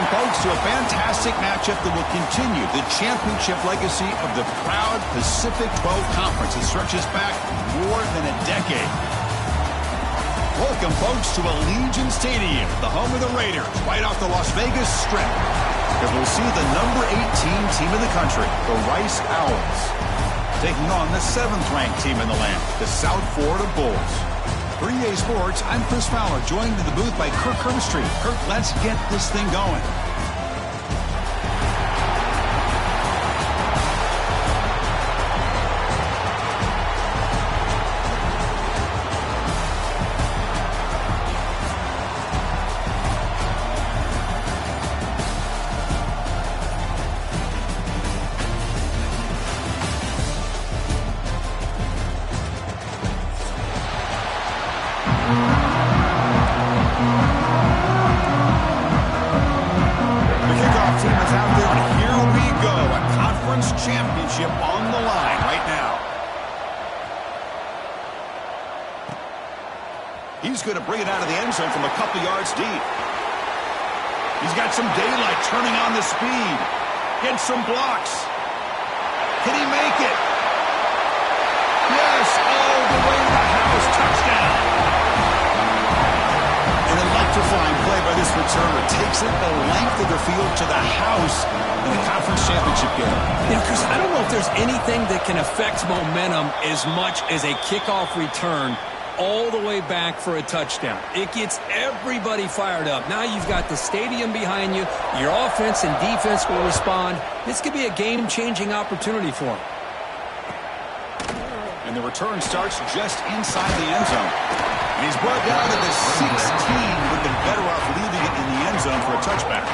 Welcome, folks, to a fantastic matchup that will continue the championship legacy of the proud Pacific 12 Conference that stretches back more than a decade. Welcome, folks, to Allegiant Stadium, the home of the Raiders, right off the Las Vegas Strip. And we'll see the number 18 team in the country, the Rice Owls, taking on the 7th-ranked team in the land, the South Florida Bulls. For EA Sports, I'm Chris Fowler, joined in the booth by Kirk Herbstreit. Kirk, let's get this thing going. Championship on the line right now. He's going to bring it out of the end zone from a couple yards deep. He's got some daylight, turning on the speed. Gets some blocks. Can he make it? Yes, all the way to the house. Touchdown. An electrifying play by this returner. Takes it the length of the field to the house in the conference championship game. You know, Chris, I don't know if there's anything that can affect momentum as much as a kickoff return all the way back for a touchdown. It gets everybody fired up. Now you've got the stadium behind you. Your offense and defense will respond. This could be a game-changing opportunity for them. And the return starts just inside the end zone. And he's brought down to the 16. Would have been better off leaving it in the end zone for a touchback.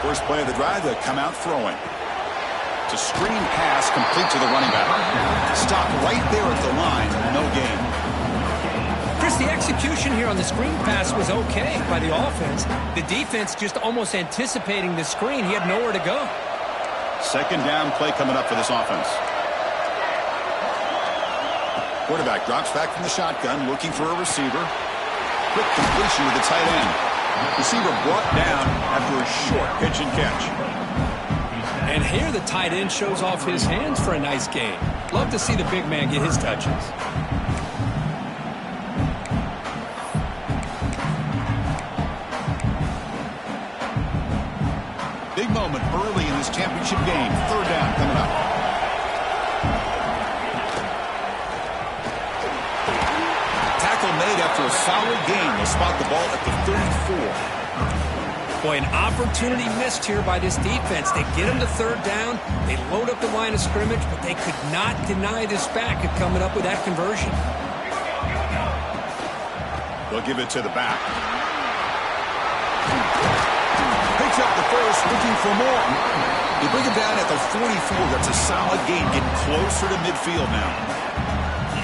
First play of the drive, they come out throwing. It's a screen pass complete to the running back. Stop right there at the line, no gain. Chris, the execution here on the screen pass was okay by the offense. The defense just almost anticipating the screen. He had nowhere to go. Second down play coming up for this offense. Quarterback drops back from the shotgun, looking for a receiver. Quick completion with the tight end. Receiver brought down after a short pitch and catch. And here the tight end shows off his hands for a nice gain. Love to see the big man get his touches. Big moment early in this championship game. Third down coming up. Tackle made after a solid gain. They'll spot the ball at the 34. Boy, an opportunity missed here by this defense. They get him to third down. They load up the line of scrimmage, but they could not deny this back of coming up with that conversion. They'll give it to the back. Picks up the first, looking for more. They bring him down at the 44. That's a solid gain, getting closer to midfield now.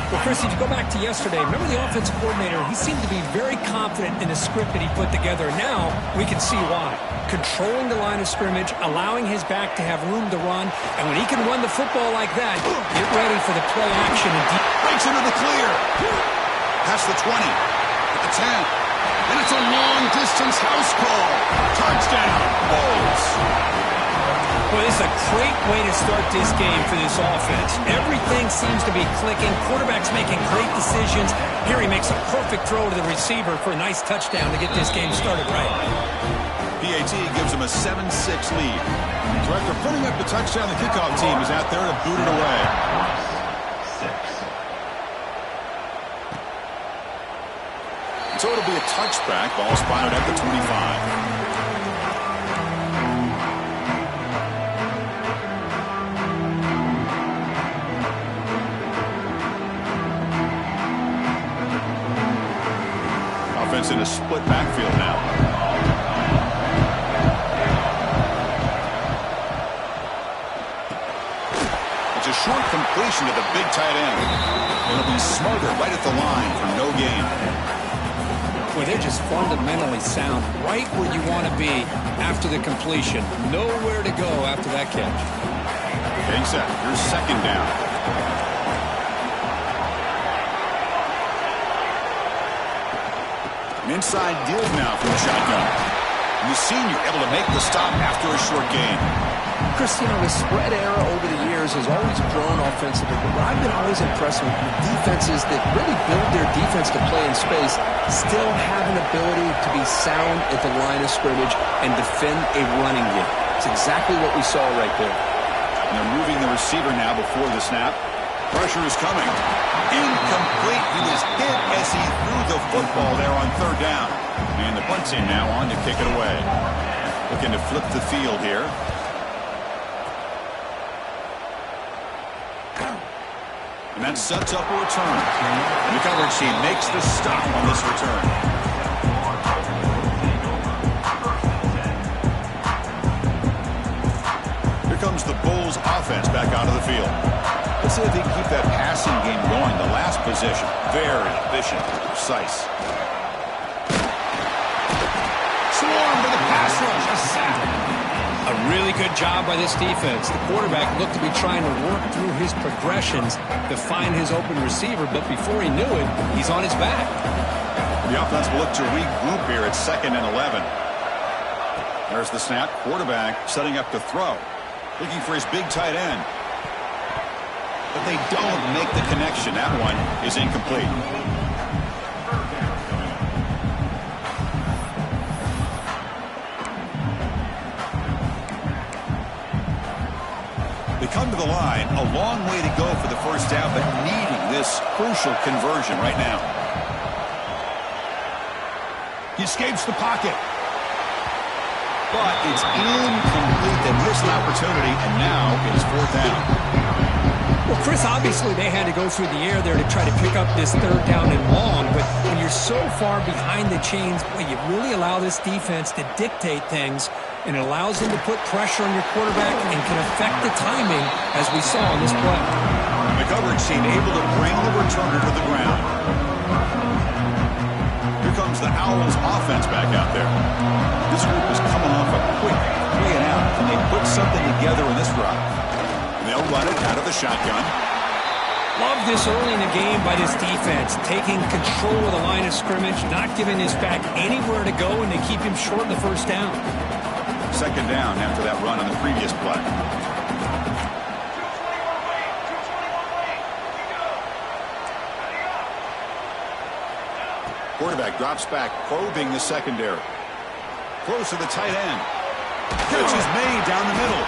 Well, Chris, if you go back to yesterday, remember the offensive coordinator, he seemed to be very confident in the script that he put together. Now we can see why. Controlling the line of scrimmage, allowing his back to have room to run, and when he can run the football like that, get ready for the play action. Breaks into the clear. Past the 20, at the 10, and it's a long-distance house call. Touchdown, Bulls. Well, this is a great way to start this game for this offense. Everything seems to be clicking. Quarterback's making great decisions. Here he makes a perfect throw to the receiver for a nice touchdown to get this game started right. PAT gives him a 7-6 lead. So after putting up the touchdown, the kickoff team is out there to boot it away. So it'll be a touchback. Ball spotted at the 25. Offense in a split backfield now. It's a short completion to the big tight end. It'll be smothered right at the line for no gain. Well, they're just fundamentally sound right where you want to be after the completion. Nowhere to go after that catch. Getting set. Here's second down. An inside deal now from the shotgun. And the senior able to make the stop after a short gain. Chris, the spread era over the years has always grown offensively, but what I've been always impressed with defenses that really build their defense to play in space still have an ability to be sound at the line of scrimmage and defend a running game. It's exactly what we saw right there. And they're moving the receiver now before the snap. Pressure is coming. Incomplete. He was hit as he threw the football there on third down. And the punt team now on to kick it away. Looking to flip the field here. And that sets up a return. The coverage team makes the stop on this return. Here comes the Bulls offense back out of the field. Let's see if they can keep that passing game going. The last possession, very efficient, precise. Swarm to the pass rush, a sack. A really good job by this defense. The quarterback looked to be trying to work through his progressions to find his open receiver, but before he knew it, he's on his back. The offense will look to regroup here at 2nd and 11. There's the snap. Quarterback setting up to throw. Looking for his big tight end. But they don't make the connection. That one is incomplete. They come to the line. A long way to go for the first down, but needing this crucial conversion right now. He escapes the pocket. But it's incomplete. They missed an opportunity, and now it is 4th down. Well, Chris, obviously they had to go through the air there to try to pick up this third down and long, but when you're so far behind the chains, boy, you really allow this defense to dictate things, and it allows them to put pressure on your quarterback and can affect the timing, as we saw on this play. The coverage team able to bring the returner to the ground. Here comes the Owls offense back out there. This group is coming off a quick 3 and out, and they put something together in this drive. They'll run it out of the shotgun. Love this early in the game by this defense, taking control of the line of scrimmage, not giving his back anywhere to go, and they keep him short of the first down. 2nd down after that run on the previous play. Quarterback drops back, probing the secondary. Close to the tight end. Catch is made down the middle.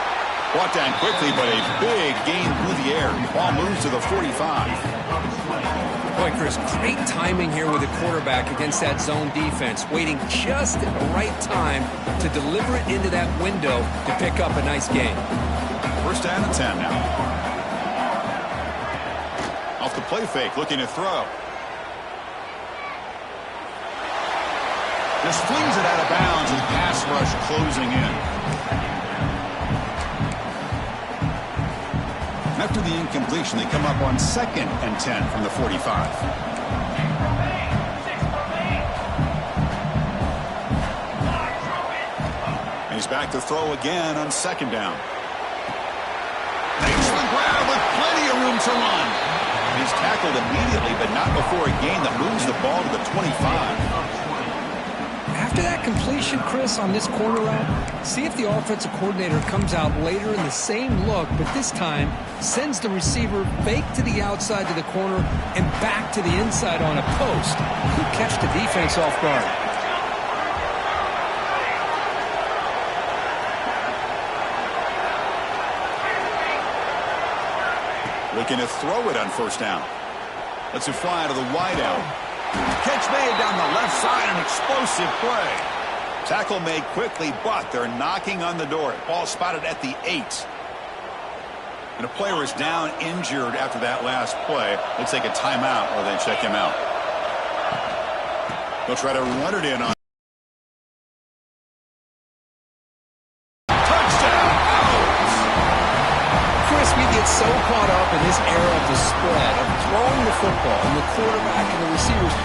Brought down quickly, but a big gain through the air. Ball moves to the 45. Boy, Chris, great timing here with the quarterback against that zone defense, waiting just at the right time to deliver it into that window to pick up a nice gain. 1st down and 10 now. Off the play fake, looking to throw. Just flings it out of bounds, and pass rush closing in. After the incompletion, they come up on 2nd and 10 from the 45. And he's back to throw again on 2nd down. Makes the grab with plenty of room to run. He's tackled immediately, but not before a gain that moves the ball to the 25. After that completion, Chris, on this corner route, see if the offensive coordinator comes out later in the same look, but this time sends the receiver fake to the outside to the corner and back to the inside on a post. Could catch the defense off guard. Looking to throw it on 1st down. Lets it fly to the wideout. Catch made down the left side, an explosive play. Tackle made quickly, but they're knocking on the door. Ball spotted at the 8. And a player is down injured after that last play. They'll take a timeout or they check him out. They'll try to run it in on. so caught up in this era of the spread, of throwing the football, and the quarterback and the receivers.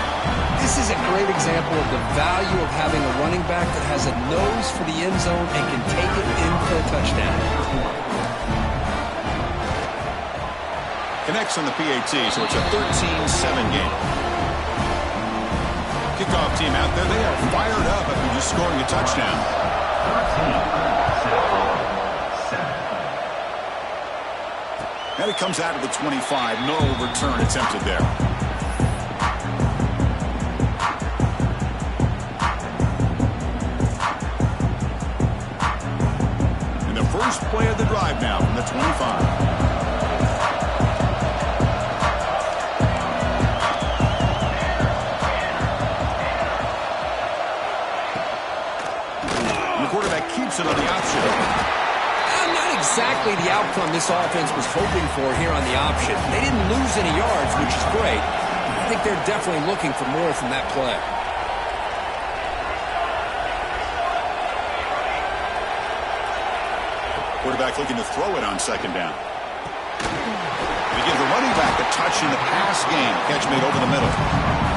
This is a great example of the value of having a running back that has a nose for the end zone and can take it in for a touchdown. Connects on the PAT, so it's a 13-7 game. Kickoff team out there. They are fired up after just scoring a touchdown. And it comes out of the 25. No return attempted there. And the first play of the drive now from the 25. Keeps it on the option. Not exactly the outcome this offense was hoping for here on the option. They didn't lose any yards, which is great. I think they're definitely looking for more from that play. Quarterback looking to throw it on second down. They give the running back a touch in the pass game. Catch made over the middle.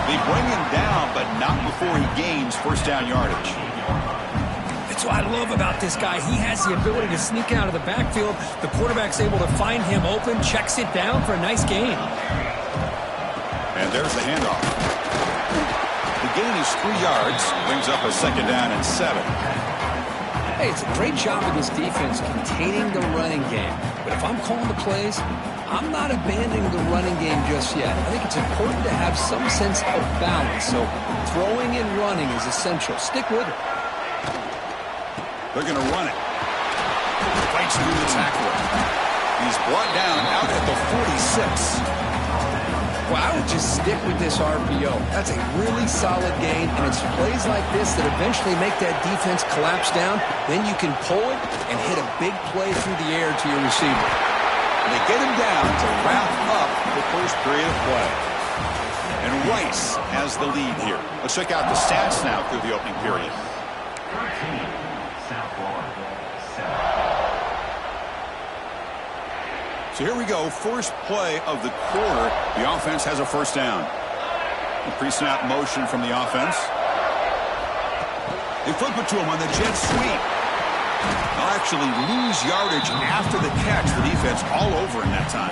They bring him down, but not before he gains first down yardage. That's what I love about this guy. He has the ability to sneak out of the backfield. The quarterback's able to find him open, checks it down for a nice gain. And there's the handoff. The gain is 3 yards, brings up a second down and 7. Hey, it's a great job of this defense containing the running game. But if I'm calling the plays, I'm not abandoning the running game just yet. I think it's important to have some sense of balance. So throwing and running is essential. Stick with it. They're going to run it. Fights through the tackler. He's brought down out at the 46. Well, I would just stick with this RPO. That's a really solid gain, and it's plays like this that eventually make that defense collapse down. Then you can pull it and hit a big play through the air to your receiver. And they get him down to wrap up the first period of play. And Rice has the lead here. Let's check out the stats now through the opening period. So here we go, first play of the quarter. The offense has a first down. A pre-snap motion from the offense. They flip it to him on the jet sweep. They'll actually lose yardage after the catch. The defense all over in that time.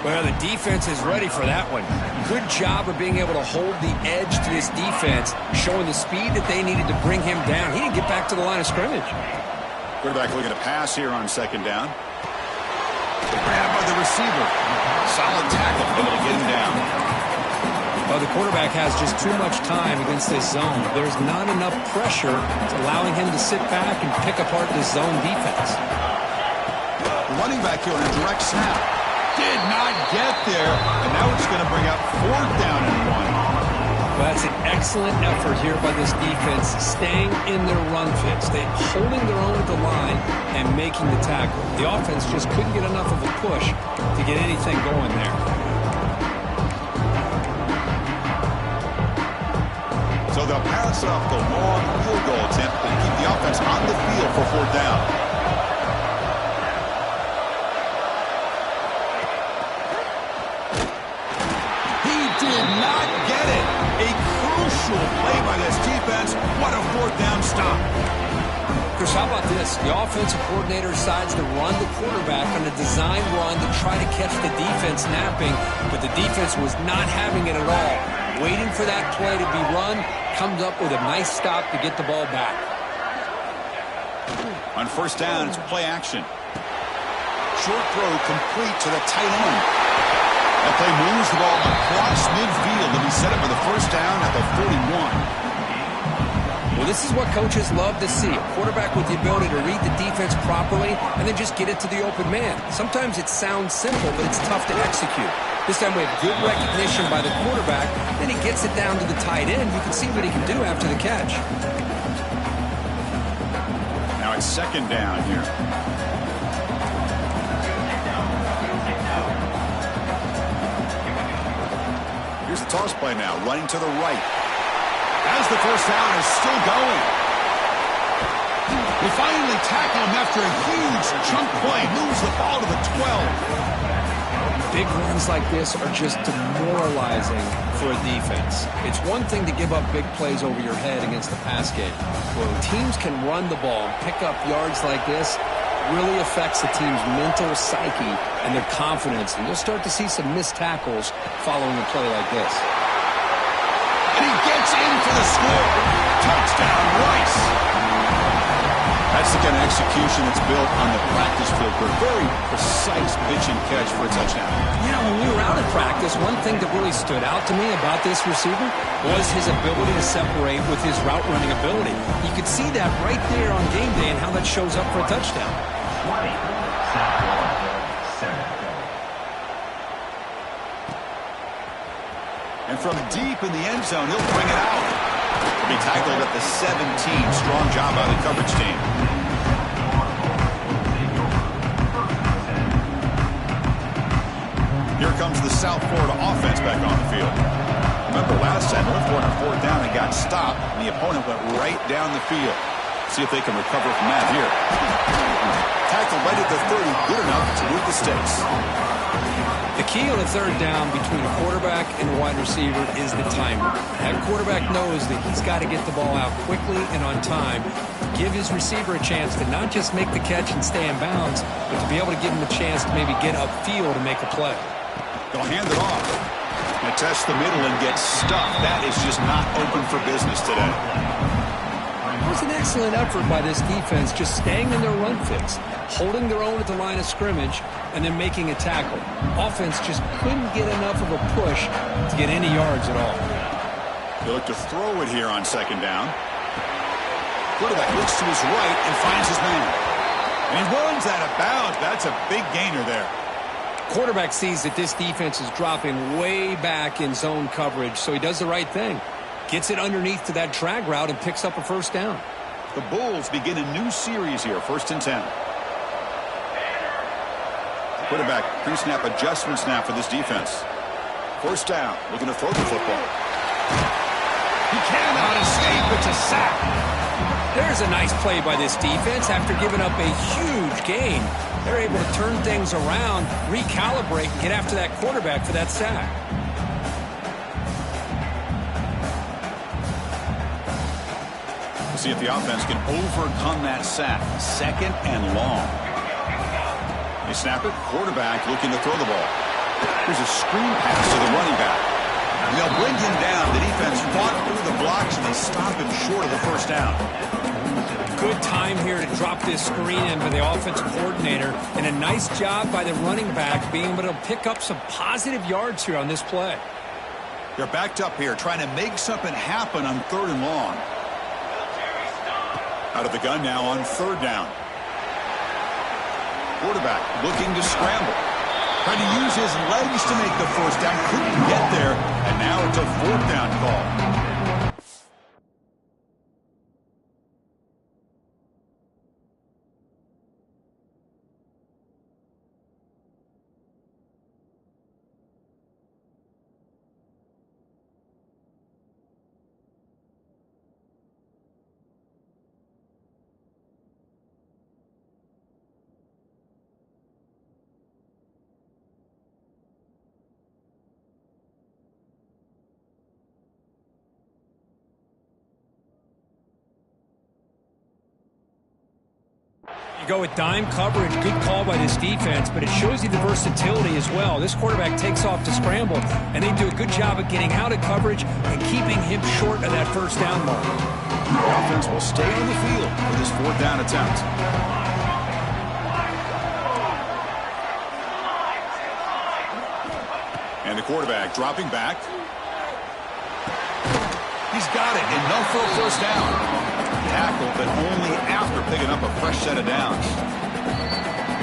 Well, the defense is ready for that one. Good job of being able to hold the edge to this defense, showing the speed that they needed to bring him down. He didn't get back to the line of scrimmage. Quarterback looking to pass here on second down. Grab by the receiver. Solid tackle able to get him down. Well, the quarterback has just too much time against this zone. There's not enough pressure allowing him to sit back and pick apart this zone defense. The running back here on a direct snap. Did not get there, and now it's going to bring up 4th down and 1. Well, that's an excellent effort here by this defense, staying in their run fits. They're holding their own at the line and making the tackle. The offense just couldn't get enough of a push to get anything going there. So they'll pass up the long field goal attempt to keep the offense on the field for 4th down. He did not get it. A crucial play by this defense. What a 4th down stop. Chris, how about this? The offensive coordinator decides to run the quarterback on a design run to try to catch the defense napping, but the defense was not having it at all. Waiting for that play to be run, comes up with a nice stop to get the ball back. On 1st down, it's play action. Short throw complete to the tight end. That play moves the ball across midfield to be set up for the 1st down at the 41. Well, this is what coaches love to see. A quarterback with the ability to read the defense properly and then just get it to the open man. Sometimes it sounds simple, but it's tough to execute. This time we have good recognition by the quarterback. Then he gets it down to the tight end. You can see what he can do after the catch. Now it's 2nd down here. Here's the toss play now, running to the right. As the 1st down is still going. They finally tackle him after a huge Nice chunk play. Moves the ball to the 12. Big runs like this are just demoralizing for a defense. It's one thing to give up big plays over your head against the pass game. When teams can run the ball and pick up yards like this, it really affects the team's mental psyche and their confidence. And you'll start to see some missed tackles following a play like this. And he gets in for the score. Touchdown, Rice. That's the kind of execution that's built on the practice field for a very precise pitch and catch for a touchdown. Yeah, when we were out at practice, one thing that really stood out to me about this receiver was his ability to separate with his route running ability. You could see that right there on game day and how that shows up for a touchdown. And from deep in the end zone, he'll bring it out. He'll be tackled at the 17. Strong job by the coverage team. Here comes the South Florida offense back on the field. Remember last time, North Florida 4th down and got stopped, and the opponent went right down the field. See if they can recover from that here. Tackle right at the 30, good enough to move the sticks. The key on the 3rd down between a quarterback and a wide receiver is the timer. That quarterback knows that he's got to get the ball out quickly and on time, give his receiver a chance to not just make the catch and stay in bounds, but to be able to give him a chance to maybe get upfield and make a play. They'll hand it off. And test the middle and get stuffed. That is just not open for business today. It was an excellent effort by this defense, just staying in their run fix, holding their own at the line of scrimmage, and then making a tackle. Offense just couldn't get enough of a push to get any yards at all. They look to throw it here on 2nd down. Quarterback looks to his right and finds his man. And he runs out of bounds. That's a big gainer there. Quarterback sees that this defense is dropping way back in zone coverage, so he does the right thing. Gets it underneath to that drag route and picks up a 1st down. The Bulls begin a new series here, 1st and 10. Quarterback pre-snap adjustment snap for this defense. 1st down, looking to throw the football. He cannot escape. It's a sack. There's a nice play by this defense after giving up a huge gain. They're able to turn things around, recalibrate, and get after that quarterback for that sack. We'll see if the offense can overcome that sack. 2nd and long. They snap it. Quarterback looking to throw the ball. Here's a screen pass to the running back. And they'll bring him down. The defense fought through the blocks, and they stop him short of the 1st down. Good time here to drop this screen in by the offensive coordinator, and a nice job by the running back being able to pick up some positive yards here on this play. They're backed up here trying to make something happen on 3rd and long. Out of the gun now on 3rd down. Quarterback looking to scramble. Trying to use his legs to make the 1st down. Couldn't get there, and now it's a 4th down call. You go with dime coverage, good call by this defense, but it shows you the versatility as well. This quarterback takes off to scramble, and they do a good job of getting out of coverage and keeping him short of that 1st down mark. The offense will stay on the field for this 4th down attempt. And the quarterback dropping back. He's got it. Enough for a 1st down. Tackle, but only after picking up a fresh set of downs.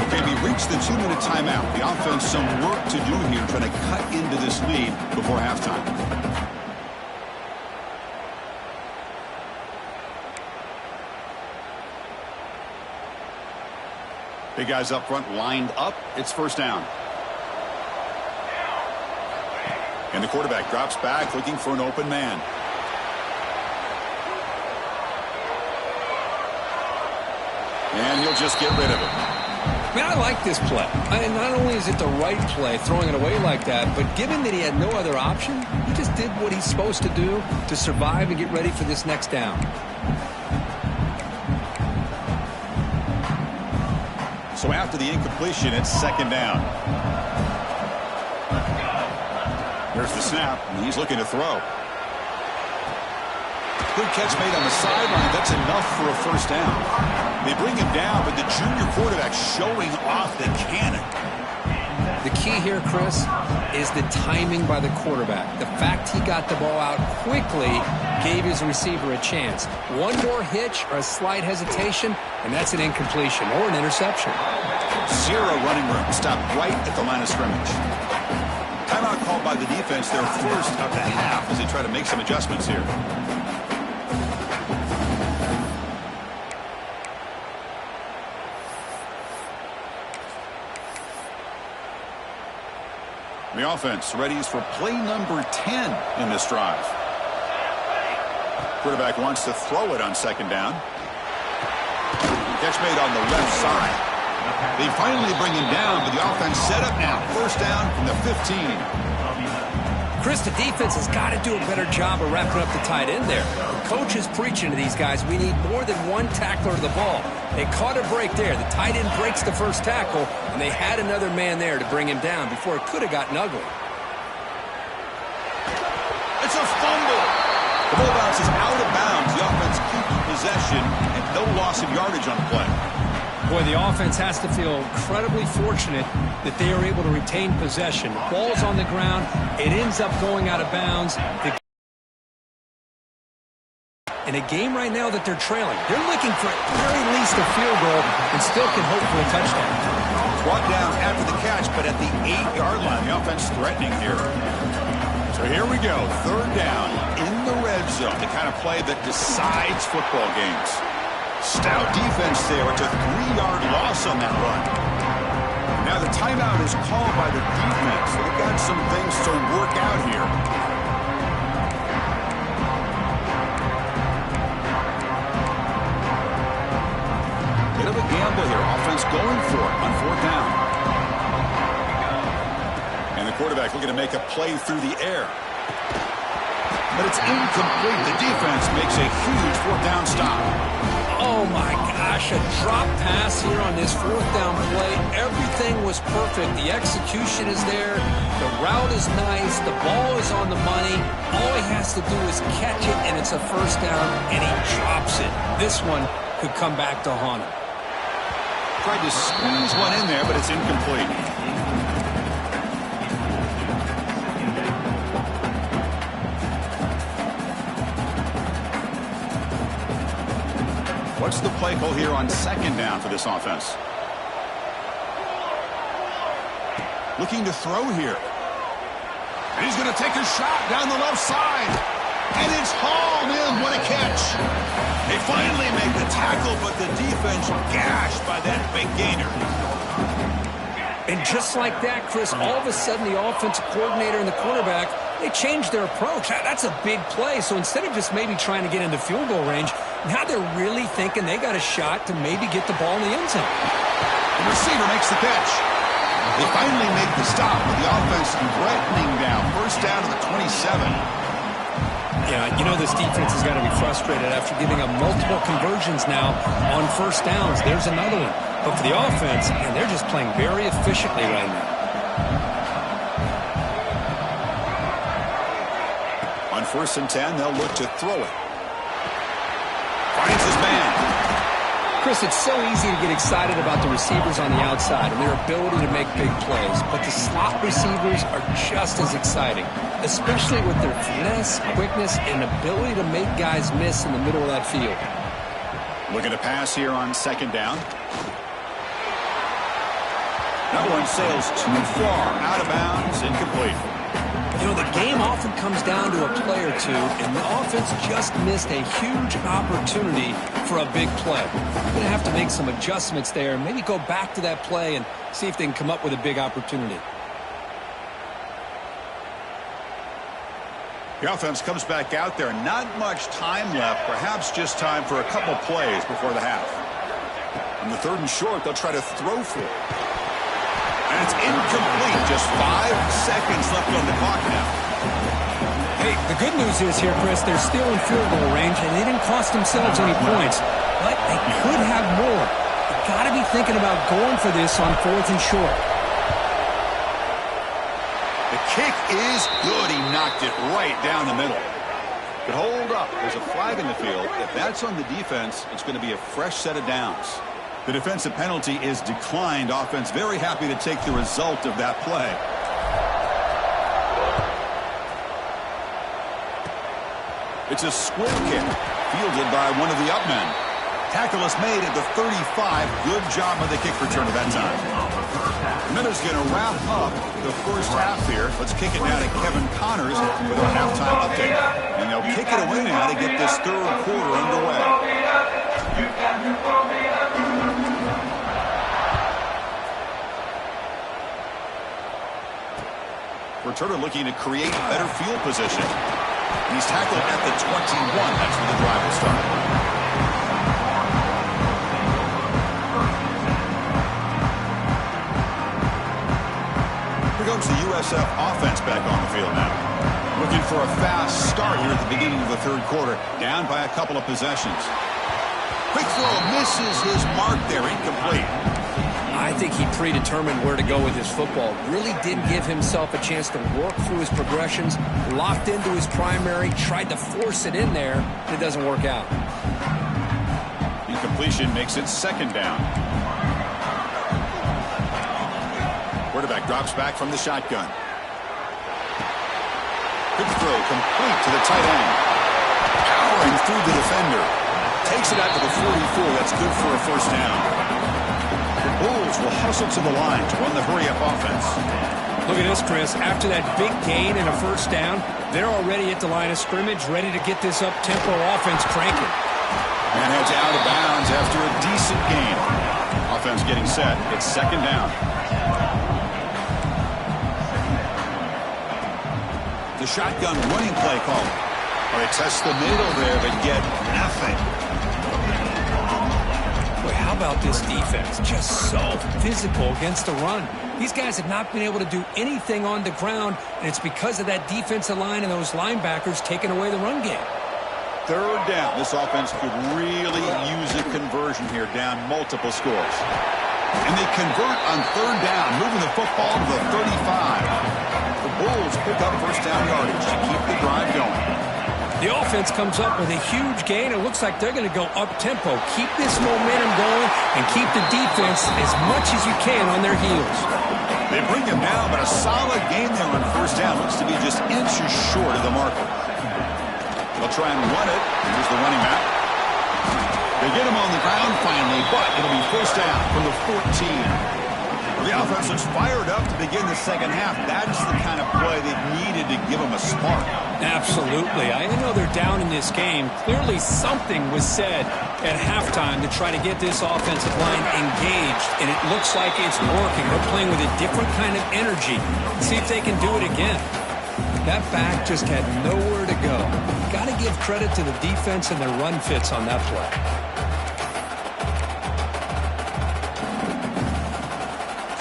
Okay, we reached the 2-minute timeout. The offense some work to do here trying to cut into this lead before halftime. Big guys up front lined up. It's 1st down. And the quarterback drops back looking for an open man. And he'll just get rid of it. Man, I like this play. Not only is it the right play, throwing it away like that, but given that he had no other option, he just did what he's supposed to do to survive and get ready for this next down. So after the incompletion, it's second down. There's the snap, and he's looking to throw. Good catch made on the sideline. That's enough for a first down. They bring him down, but the junior quarterback showing off the cannon. The key here, Chris, is the timing by the quarterback. The fact he got the ball out quickly gave his receiver a chance. One more hitch or a slight hesitation, and that's an incompletion or an interception. Zero running room. Stopped right at the line of scrimmage. Timeout called by the defense, their first of the half, as they try to make some adjustments here. The offense readies for play number 10 in this drive. Quarterback wants to throw it on second down. Catch made on the left side. They finally bring him down, but the offense set up now. First down from the 15. Chris, the defense has got to do a better job of wrapping up the tight end there. The coach is preaching to these guys, we need more than one tackler to the ball. They caught a break there. The tight end breaks the first tackle, and they had another man there to bring him down before it could have gotten ugly. It's a fumble. The ball bounces out of bounds. The offense keeps possession and no loss of yardage on the play. Boy, the offense has to feel incredibly fortunate that they are able to retain possession. Ball's on the ground. It ends up going out of bounds. In a game right now that they're trailing, they're looking for at very least a field goal and still can hope for a touchdown. Brought down after the catch, but at the 8-yard line, the offense threatening here. So here we go, third down in the red zone, the kind of play that decides football games. Stout defense there. It's a 3-yard loss on that run. Now the timeout is called by the defense. They've got some things to work out here. Bit of a gamble here. Offense going for it on fourth down. And the quarterback looking to make a play through the air. But it's incomplete. The defense makes a huge fourth down stop. Oh, my gosh, a drop pass here on this fourth down play. Everything was perfect. The execution is there. The route is nice. The ball is on the money. All he has to do is catch it, and it's a first down, and he drops it. This one could come back to haunt him. Tried to squeeze one in there, but it's incomplete. What's the play call here on second down for this offense? Looking to throw here. And he's going to take a shot down the left side. And it's hauled in. What a catch. They finally make the tackle, but the defense gashed by that big gainer. And just like that, Chris, all of a sudden the offensive coordinator and the quarterback, they changed their approach. That's a big play. So instead of just maybe trying to get into field goal range, now they're really thinking they got a shot to maybe get the ball in the end zone. The receiver makes the catch. They finally make the stop with the offense threatening down. First down to the 27. Yeah, you know this defense has got to be frustrated after giving up multiple conversions now on first downs. There's another one. But for the offense, man, they're just playing very efficiently right now. On 1st and 10, they'll look to throw it. Finds his man. Chris, it's so easy to get excited about the receivers on the outside and their ability to make big plays, but the slot receivers are just as exciting, especially with their finesse, quickness, and ability to make guys miss in the middle of that field. Looking to pass here on second down. That one sails too far, out of bounds, incomplete. You know, the game often comes down to a play or two, and the offense just missed a huge opportunity for a big play. They're going to have to make some adjustments there, maybe go back to that play and see if they can come up with a big opportunity. The offense comes back out there. Not much time left, perhaps just time for a couple plays before the half. On the 3rd and short, they'll try to throw for it. And it's incomplete. Just 5 seconds left on the clock now. Hey, the good news is here, Chris, they're still in field goal range, and they didn't cost themselves any points. But they could have more. You've got to be thinking about going for this on 4th and short. The kick is good. He knocked it right down the middle. But hold up. There's a flag in the field. If that's on the defense, it's going to be a fresh set of downs. The defensive penalty is declined. Offense very happy to take the result of that play. It's a square kick, fielded by one of the up men. Tackle is made at the 35. Good job of the kick return at that time. Miller's going to wrap up the first half here. Let's kick it now to Kevin Connors with our halftime update. And they'll kick it away now to get this 3rd quarter underway. Returner looking to create better field position. He's tackled at the 21. That's where the drive will start. Here comes the USF offense back on the field now. Looking for a fast start here at the beginning of the 3rd quarter. Down by a couple of possessions. Quick throw misses his mark there. Incomplete. I think he predetermined where to go with his football. Really didn't give himself a chance to work through his progressions. Locked into his primary. Tried to force it in there. It doesn't work out. Incompletion makes it 2nd down. Quarterback drops back from the shotgun. Good throw, complete to the tight end. Powering through the defender. Takes it out to the 44. That's good for a 1st down. The Bulls will hustle to the line to run the hurry-up offense. Look at this, Chris. After that big gain and a 1st down, they're already at the line of scrimmage, ready to get this up-tempo offense cranking. And heads out of bounds after a decent gain. Offense getting set. It's 2nd down. The shotgun running play call. Well, they test the middle there, but get nothing. Boy, how about this defense? Just so physical against the run. These guys have not been able to do anything on the ground, and it's because of that defensive line and those linebackers taking away the run game. 3rd down. This offense could really use a conversion here, down multiple scores. And they convert on 3rd down, moving the football to the 35. The Bulls pick up 1st down yardage to keep the drive going. The offense comes up with a huge gain. It looks like they're going to go up-tempo. Keep this momentum going and keep the defense as much as you can on their heels. They bring him down, but a solid game there on 1st down. Looks to be just inches short of the marker. They'll try and run it. Here's the running back. They get him on the ground finally, but it'll be 1st down from the 14. The offense looks fired up to begin the 2nd half. That's the kind of play they've needed to give them a spark. Absolutely. I know they're down in this game. Clearly something was said at halftime to try to get this offensive line engaged, and it looks like it's working. They're playing with a different kind of energy. See if they can do it again. That back just had nowhere to go. Got to give credit to the defense and their run fits on that play.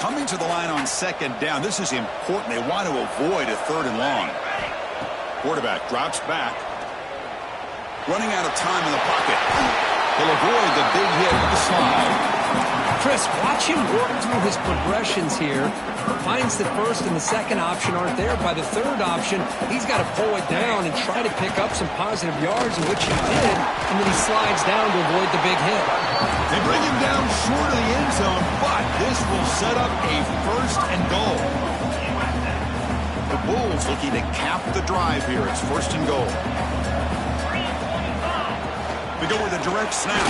Coming to the line on 2nd down. This is important. They want to avoid a 3rd and long. Quarterback drops back. Running out of time in the pocket. He'll avoid the big hit with the slide. Chris, watch him work through his progressions here. Finds the 1st and the 2nd option aren't there. By the 3rd option, he's got to pull it down and try to pick up some positive yards, in which he did, and then he slides down to avoid the big hit. They bring him down short of the end zone, but this will set up a 1st and goal. The Bulls looking to cap the drive here. It's 1st and goal. We go with a direct snap.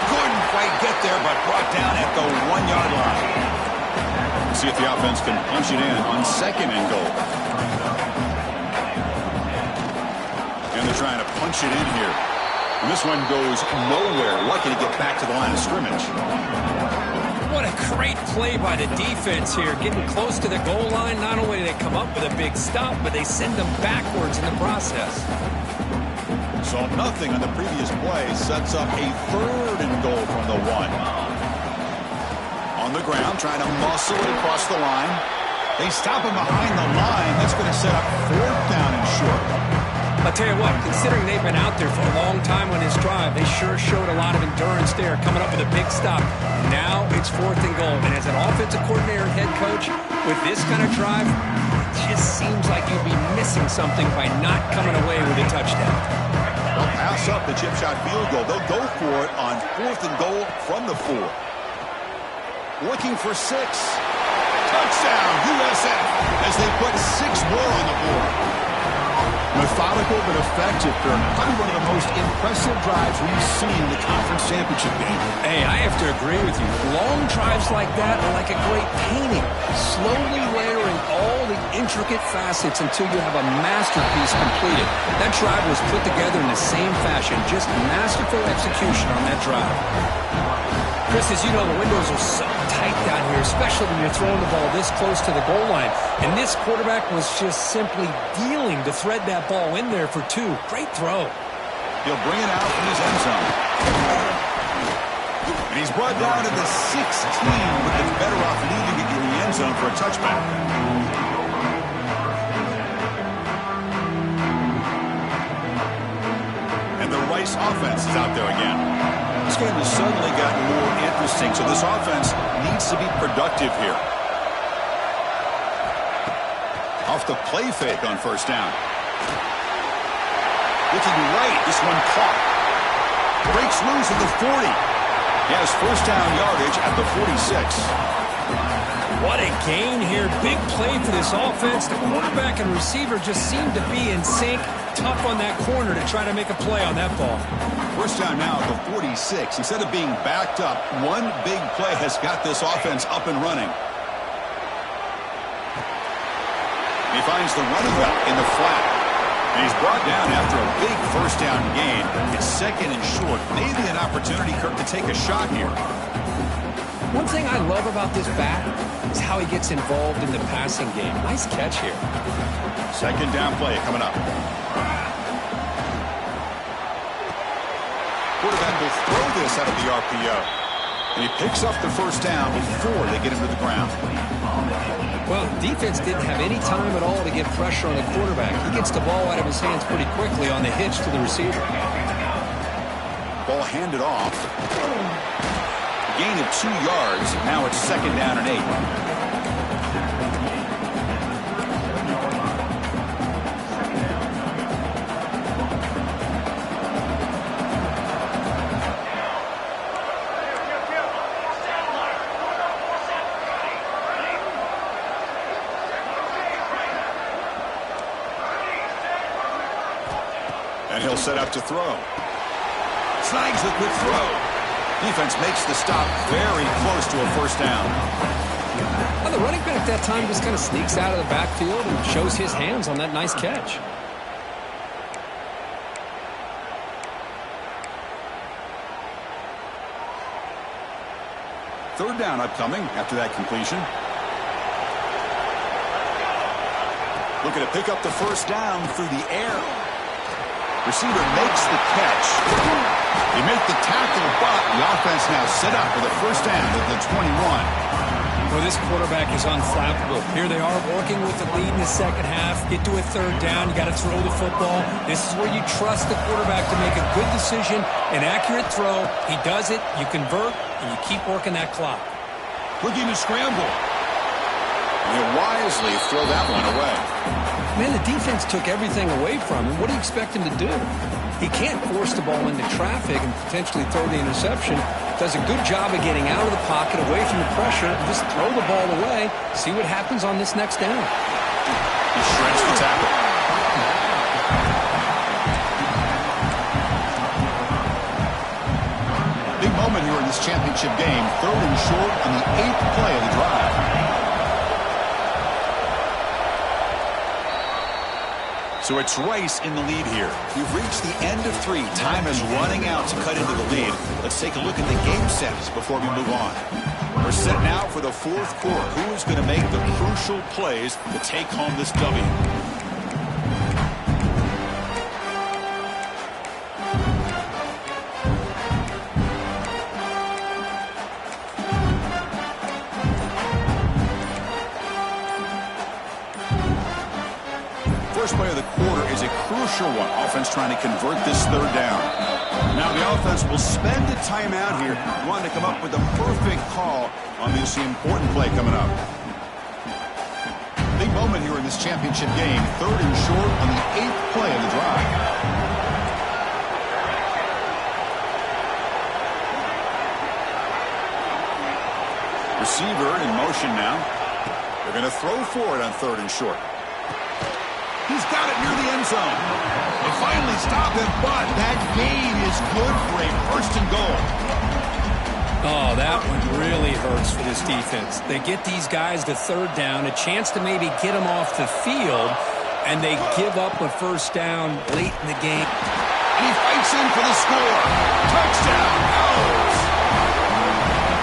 Couldn't quite get there, but brought down at the 1-yard line. See if the offense can punch it in on 2nd and goal. And they're trying to punch it in here. And this one goes nowhere. Lucky to get back to the line of scrimmage. What a great play by the defense here. Getting close to the goal line. Not only do they come up with a big stop, but they send them backwards in the process. So nothing on the previous play sets up a 3rd and goal from the 1. On the ground, trying to muscle it across the line. They stop him behind the line. That's going to set up 4th down and short. I'll tell you what, considering they've been out there for a long time on this drive, they sure showed a lot of endurance there, coming up with a big stop. Now it's 4th and goal. And as an offensive coordinator and head coach, with this kind of drive, it just seems like you'd be missing something by not coming away with a touchdown. They'll pass up the chip shot field goal. They'll go for it on 4th and goal from the 4. Looking for 6. Touchdown, USF, as they put 6 more on the board. Methodical but effective, probably one of the most impressive drives we've seen in the conference championship game. Hey, I have to agree with you. Long drives like that are like a great painting, slowly layering all the intricate facets until you have a masterpiece completed. That drive was put together in the same fashion, just masterful execution on that drive. Chris, as you know, the windows are so tight down here, especially when you're throwing the ball this close to the goal line. And this quarterback was just simply dealing to thread that ball in there for 2. Great throw. He'll bring it out from his end zone. And he's brought down to the 16, but it's better off leaving it in the end zone for a touchback. And the Rice offense is out there again. This game has suddenly gotten more interesting, so this offense needs to be productive here. Off the play fake on 1st down. Looking right, this one caught. Breaks loose at the 40. He has 1st down yardage at the 46. What a gain here. Big play for this offense. The quarterback and receiver just seem to be in sync. Tough on that corner to try to make a play on that ball. 1st down now at the 46. Instead of being backed up, one big play has got this offense up and running. He finds the running back in the flat. And he's brought down after a big 1st down gain. It's 2nd and short. Maybe an opportunity, Kirk, to take a shot here. One thing I love about this back is how he gets involved in the passing game. Nice catch here. 2nd down play coming up. Quarterback will throw this out of the RPO. And he picks up the 1st down before they get him to the ground. Well, defense didn't have any time at all to get pressure on the quarterback. He gets the ball out of his hands pretty quickly on the hitch to the receiver. Ball handed off. A gain of 2 yards. Now it's 2nd down and 8. And he'll set up to throw. Snags the quick throw. Defense makes the stop very close to a 1st down. Well, the running back that time just kind of sneaks out of the backfield and shows his hands on that nice catch. Third down upcoming after that completion. Looking to pick up the 1st down through the air. Receiver makes the catch. They make the tackle, but the offense now set up for the 1st down at the 21. Well, this quarterback is unflappable. Here they are working with the lead in the 2nd half. Get to a 3rd down. You got to throw the football. This is where you trust the quarterback to make a good decision, an accurate throw. He does it. You convert, and you keep working that clock. Looking to scramble. And they wisely throw that one away. Man, the defense took everything away from him. What do you expect him to do? He can't force the ball into traffic and potentially throw the interception. Does a good job of getting out of the pocket, away from the pressure, and just throw the ball away. See what happens on this next down. He shreds the tackle. Big moment here in this championship game. 3rd and short on the 8th play of the drive. So it's Rice in the lead here. We've reached the end of 3. Time is running out to cut into the lead. Let's take a look at the game sets before we move on. We're set now for the 4th quarter. Who is going to make the crucial plays to take home this W? first play of the quarter is a crucial one. Offense trying to convert this third down. Now the offense will spend a timeout here, wanting to come up with the perfect call on this important play coming up. Big moment here in this championship game. 3rd and short on the 8th play of the drive. Receiver in motion now. They're going to throw for it on 3rd and short. He's got it near the end zone. They finally stop him, but that gain is good for a 1st and goal. Oh, that one really hurts for this defense. They get these guys to 3rd down, a chance to maybe get them off the field, and they give up a 1st down late in the game. He fights in for the score. Touchdown, Owls.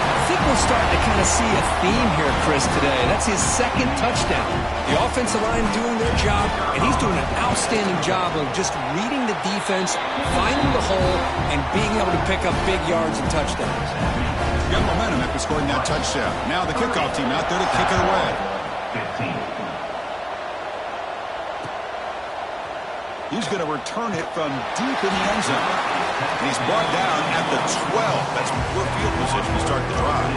I think we're starting to kind of see a theme here, Chris, today. That's his 2nd touchdown. The offensive line doing their job, and he's doing an outstanding job of just reading the defense, finding the hole, and being able to pick up big yards and touchdowns. Got momentum after scoring that touchdown. Now the kickoff team out there to kick it away. 15. He's going to return it from deep in the end zone. And he's brought down at the 12. That's poor field position to start the drive.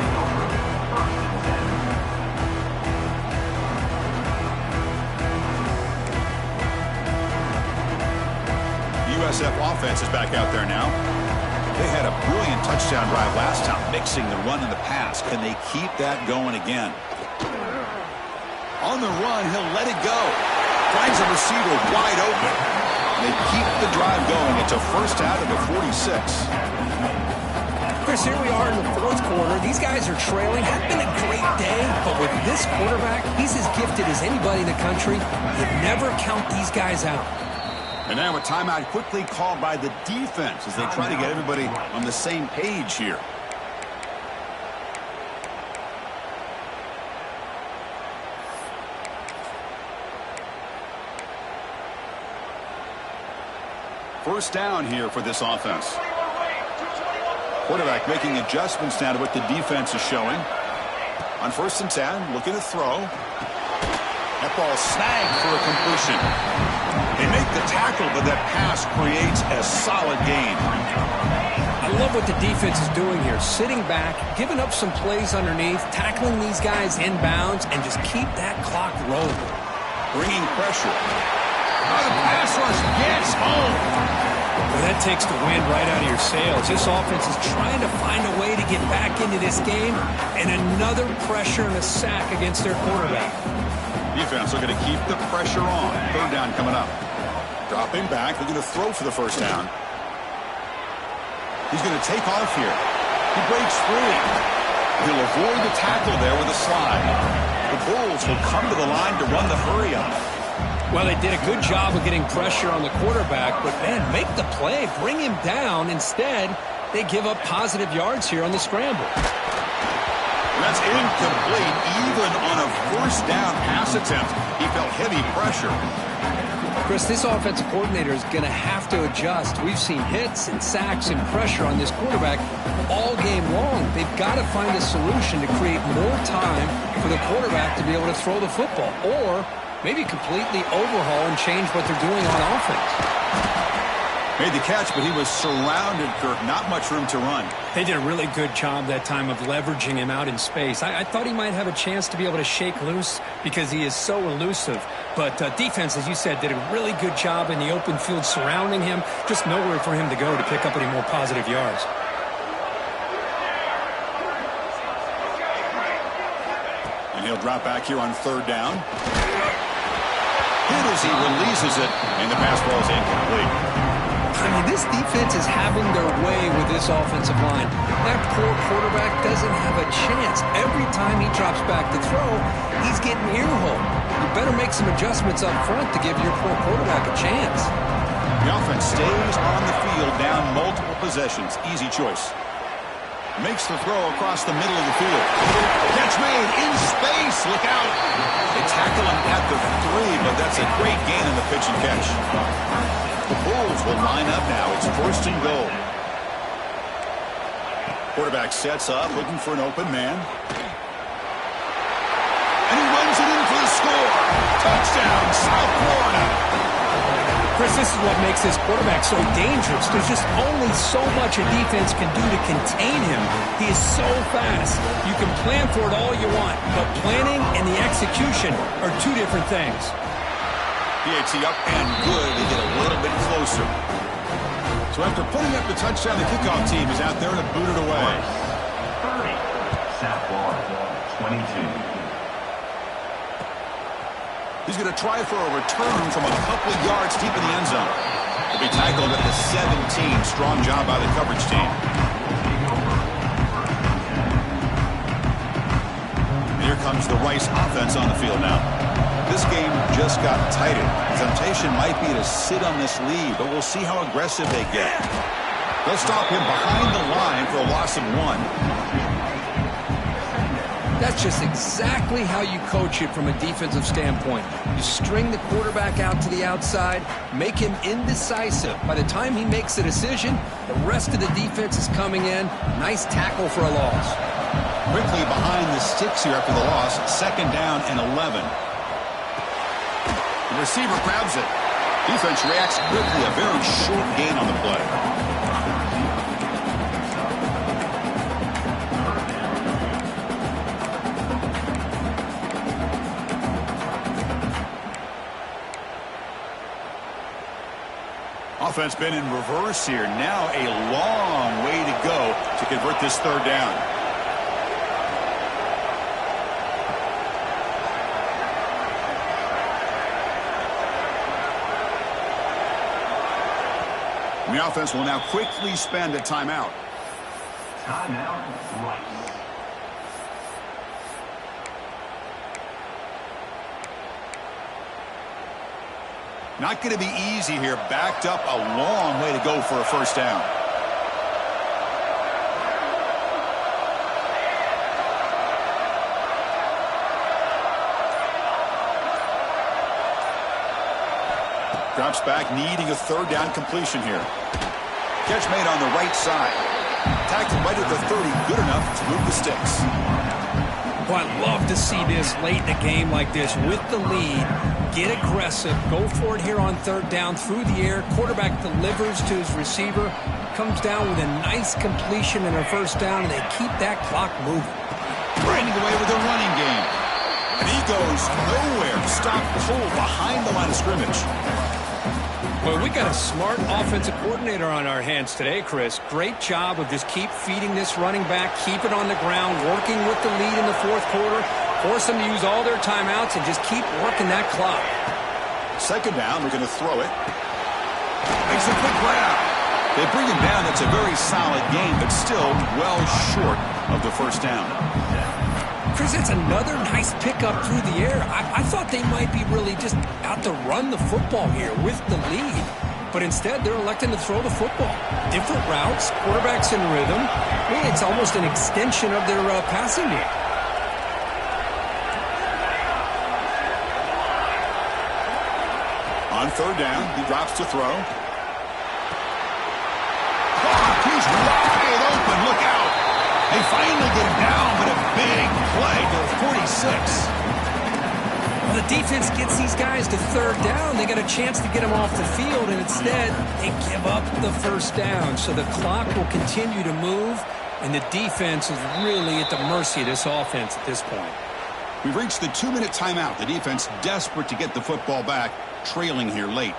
USF offense is back out there now. They had a brilliant touchdown drive last time, mixing the run and the pass. Can they keep that going again? On the run, he'll let it go. Finds a receiver wide open. They keep the drive going. It's a 1st out of the 46. Chris, here we are in the 4th quarter. These guys are trailing. Had been a great day, but with this quarterback, he's as gifted as anybody in the country. You never count these guys out. And now a timeout quickly called by the defense as they try to get everybody on the same page here. First down here for this offense. Quarterback making adjustments now to what the defense is showing. On 1st and 10, looking to throw. That ball snagged for a completion. They make the tackle, but that pass creates a solid gain. I love what the defense is doing here. Sitting back, giving up some plays underneath, tackling these guys inbounds, and just keep that clock rolling. Bringing pressure. Oh, the pass rush gets home. Well, that takes the wind right out of your sails. This offense is trying to find a way to get back into this game, and another pressure and a sack against their quarterback. Defense looking to keep the pressure on. 3rd down coming up. Dropping back, looking to throw for the 1st down. He's going to take off here. He breaks free. He'll avoid the tackle there with a slide. The Bulls will come to the line to run the hurry up. Well, they did a good job of getting pressure on the quarterback, but, man, make the play, bring him down. Instead, they give up positive yards here on the scramble. That's incomplete. Even on a 1st down pass attempt, he felt heavy pressure. Chris, this offensive coordinator is going to have to adjust. We've seen hits and sacks and pressure on this quarterback all game long. They've got to find a solution to create more time for the quarterback to be able to throw the football, or maybe completely overhaul and change what they're doing on offense. Made the catch, but he was surrounded, Kirk. Not much room to run. They did a really good job that time of leveraging him out in space. I thought he might have a chance to be able to shake loose because he is so elusive. But defense, as you said, did a really good job in the open field surrounding him. Just nowhere for him to go to pick up any more positive yards. And he'll drop back here on 3rd down. Hit as he releases it, and the pass ball is incomplete. I mean, this defense is having their way with this offensive line. That poor quarterback doesn't have a chance. Every time he drops back to throw, he's getting earholed. You better make some adjustments up front to give your poor quarterback a chance. The offense stays on the field, down multiple possessions. Easy choice. Makes the throw across the middle of the field. Catch made in space. Look out. They tackle him at the 3, but that's a great gain in the pitch and catch. The Bulls will line up now. It's 1st and goal. Quarterback sets up, looking for an open man. And he runs it in for the score. Touchdown, South Florida. Chris, this is what makes this quarterback so dangerous. There's just only so much a defense can do to contain him. He is so fast. You can plan for it all you want, but planning and the execution are two different things. PAT up and good to get a little bit closer. So after putting up the touchdown, the kickoff team is out there to boot it away. 30. Snap ball, 22. He's going to try for a return from a couple of yards deep in the end zone. He'll be tackled at the 17. Strong job by the coverage team. And here comes the Rice offense on the field now. This game just got tighter. The temptation might be to sit on this lead, but we'll see how aggressive they get. They'll stop him behind the line for a loss of 1. That's just exactly how you coach it from a defensive standpoint. You string the quarterback out to the outside, make him indecisive. By the time he makes a decision, the rest of the defense is coming in. Nice tackle for a loss. Quickly behind the sticks here after the loss. 2nd down and 11. The receiver grabs it. Defense reacts quickly. A very short gain on the play. Offense been in reverse here. Now a long way to go to convert this 3rd down. The offense will now quickly spend a timeout. Timeout, Rice. Not going to be easy here. Backed up a long way to go for a 1st down. Drops back, needing a 3rd down completion here. Catch made on the right side. Tackled right at the 30. Good enough to move the sticks. Well, I love to see this late in a game like this with the lead. Get aggressive. Go for it here on 3rd down through the air. Quarterback delivers to his receiver. Comes down with a nice completion and a 1st down, and they keep that clock moving. Grinding away with a running game. And he goes nowhere. Stop cold behind the line of scrimmage. Well, we got a smart offensive coordinator on our hands today, Chris. Great job of just keep feeding this running back, keep it on the ground, working with the lead in the 4th quarter, force them to use all their timeouts, and just keep working that clock. 2nd down, we're going to throw it. Makes a quick grab. They bring him down. It's a very solid game, but still well short of the 1st down. Chris, it's another nice pickup through the air. I thought they might be really just out to run the football here with the lead. But instead, they're electing to throw the football. Different routes, quarterbacks in rhythm. Really, it's almost an extension of their passing game. On 3rd down, he drops to throw. He's wide open. Look out. They finally get him down, but a big play to the 46. Well, the defense gets these guys to 3rd down. They got a chance to get them off the field, and instead they give up the 1st down. So the clock will continue to move, and the defense is really at the mercy of this offense at this point. We've reached the 2-minute timeout. The defense desperate to get the football back, trailing here late.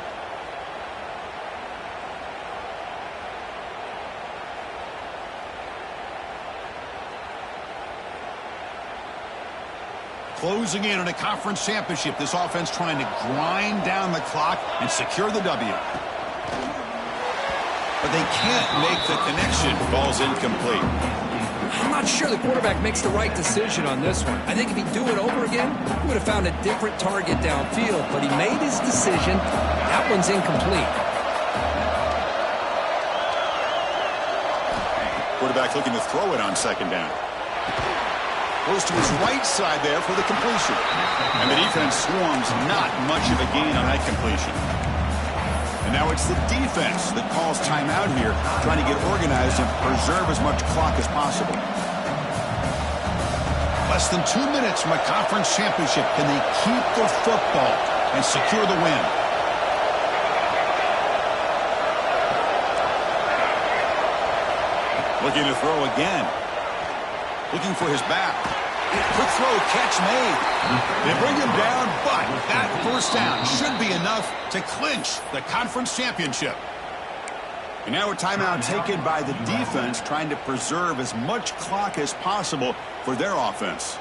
Closing in on a conference championship. This offense trying to grind down the clock and secure the W. But they can't make the connection. Ball's incomplete. I'm not sure the quarterback makes the right decision on this one. I think if he'd do it over again, he would have found a different target downfield. But he made his decision. That one's incomplete. Quarterback looking to throw it on 2nd down. Goes to his right side there for the completion. And the defense swarms not much of a gain on that completion. And now it's the defense that calls timeout here, trying to get organized and preserve as much clock as possible. Less than 2 minutes from a conference championship. Can they keep the football and secure the win? Looking to throw again. Looking for his back. Quick throw, catch made. They bring him down, but that first down should be enough to clinch the conference championship. And now a timeout taken by the defense, trying to preserve as much clock as possible for their offense.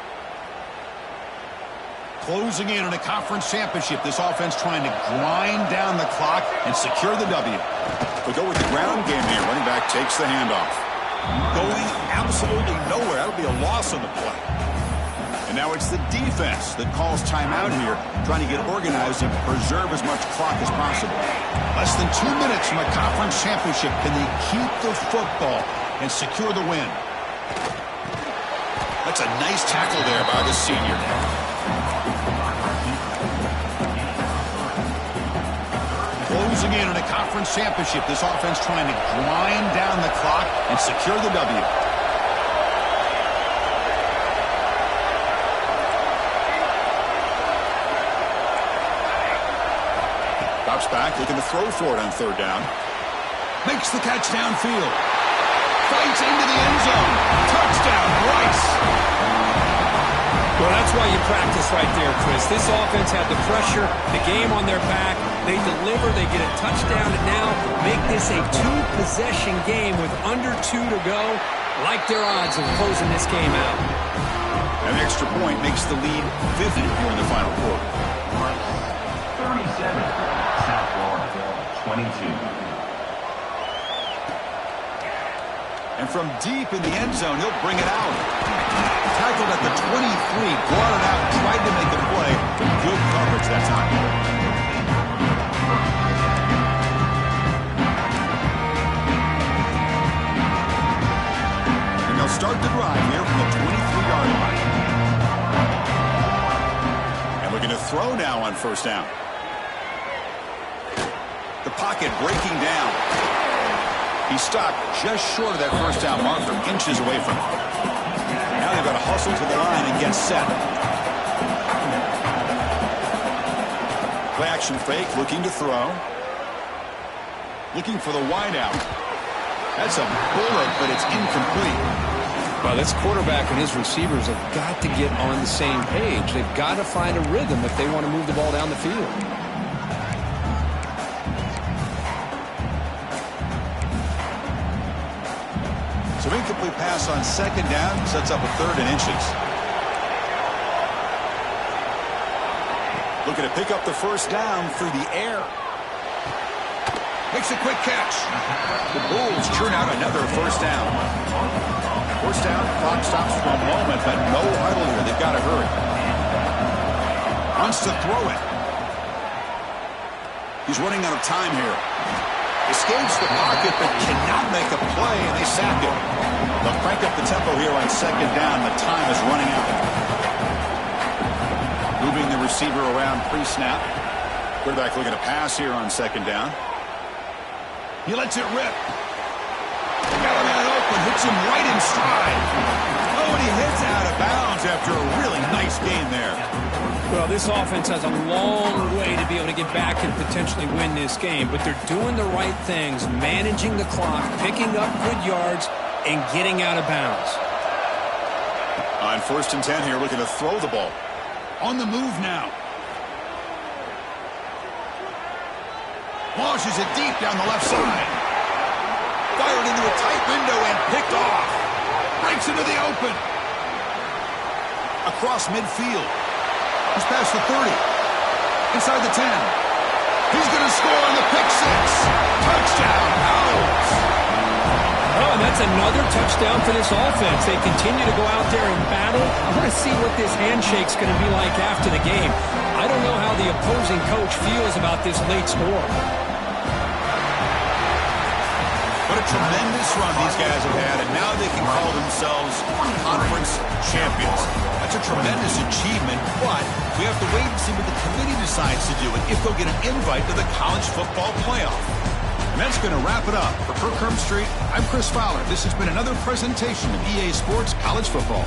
Closing in on a conference championship, this offense trying to grind down the clock and secure the W. We go with the ground game here. Running back takes the handoff. Going absolutely nowhere. That would be a loss on the play. And now it's the defense that calls timeout here, trying to get organized and preserve as much clock as possible. Less than 2 minutes from a conference championship. Can they keep the football and secure the win? That's a nice tackle there by the senior. Closing in on a conference championship, this offense trying to grind down the clock and secure the W. Drops back, looking to throw for it on third down. Makes the catch downfield. Fights into the end zone. Touchdown, Rice. Well, that's why you practice right there, Chris. This offense had the pressure, the game on their back. They deliver, they get a touchdown, and now make this a two-possession game with under 2 to go. Like their odds of closing this game out. An extra point makes the lead 50 here in the final quarter. 37, South Florida, 22. And from deep in the end zone, he'll bring it out. Tackled at the 23, brought it out, tried to make a play. Good coverage that time. And they'll start the drive here from the 23-yard line. And looking to throw now on first down. The pocket breaking down. He stopped just short of that first down marker, inches away from it. Now they've got to hustle to the line and get set. Play action fake, looking to throw. Looking for the wideout. That's a bullet, but it's incomplete. Well, this quarterback and his receivers have got to get on the same page. They've got to find a rhythm if they want to move the ball down the field. So incomplete pass on second down, sets up a third and inches. Looking to pick up the first down through the air. Makes a quick catch. The Bulls churn out another first down. First down, clock stops for a moment, but no huddle here. They've got to hurry. Wants to throw it. He's running out of time here. Escapes the pocket, but cannot make a play, and they sack him. They'll crank up the tempo here on second down. The time is running out. Moving the receiver around pre-snap. Quarterback looking to pass here on second down. He lets it rip. Got a man open, hits him right in stride. Oh, and he hits out of bounds after a really nice game there. Well, this offense has a long way to be able to get back and potentially win this game, but they're doing the right things, managing the clock, picking up good yards, and getting out of bounds. On first and 10 here, looking to throw the ball. On the move now. Launches it deep down the left side. Fired into a tight window and picked off. Breaks into the open. Across midfield. He's past the 30. Inside the 10. He's going to score on the pick six. Touchdown, Owls. Oh, and that's another touchdown for this offense. They continue to go out there and battle. I want to see what this handshake's going to be like after the game. I don't know how the opposing coach feels about this late score. What a tremendous run these guys have had, and now they can call themselves conference champions. That's a tremendous achievement, but we have to wait and see what the committee decides to do and if they'll get an invite to the college football playoff. And that's going to wrap it up. For Kirk Herbstreit, I'm Chris Fowler. This has been another presentation of EA Sports College Football.